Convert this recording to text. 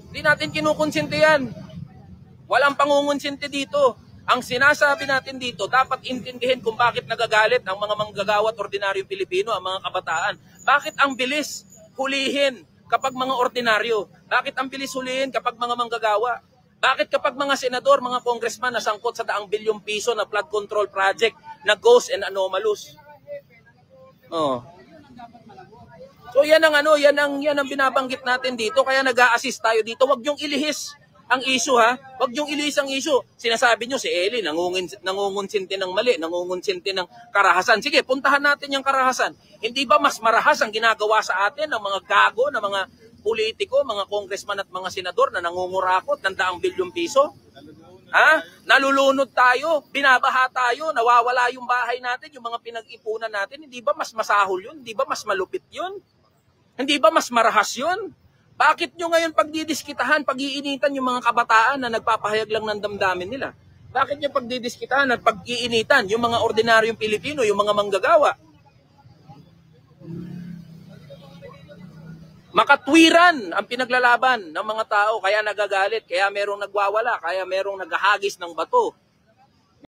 Hindi natin kinukonsente yan. Walang pangungonsinti dito. Ang sinasabi natin dito, dapat intindihin kung bakit nagagalit ang mga manggagawa at ordinaryong Pilipino, ang mga kabataan. Bakit ang bilis hulihin kapag mga ordinaryo? Bakit ang bilis hulihin kapag mga manggagawa? Bakit kapag mga senador, mga congressman nasangkot sa daang bilyong piso na flood control project na ghost and anomalous? Oh. So yan ang binabanggit natin dito, kaya nag-a-assist tayo dito. Huwag niyong ilihis ang issue, ha. Huwag niyong ilihis ang issue. Sinasabi niyo si Eli nangungunsinti ng mali, nangungunsinti ng karahasan. Sige, puntahan natin yung karahasan. Hindi ba mas marahas ang ginagawa sa atin ng mga gago, ng mga politiko, mga congressman at mga senador na nangungurakot ng daang bilyong piso? Ha? Nalulunod tayo, binabaha tayo, nawawala yung bahay natin, yung mga pinag-ipunan natin. Hindi ba mas masahol yun? Hindi ba mas malupit yun? Hindi ba mas marahas yun? Bakit nyo ngayon pagdidiskitahan, pag-iinitan yung mga kabataan na nagpapahayag lang ng damdamin nila? Bakit nyo pagdidiskitahan at pag-iinitan yung mga ordinaryong Pilipino, yung mga manggagawa? Makatwiran ang pinaglalaban ng mga tao, kaya nagagalit, kaya merong nagwawala, kaya merong naghahagis ng bato,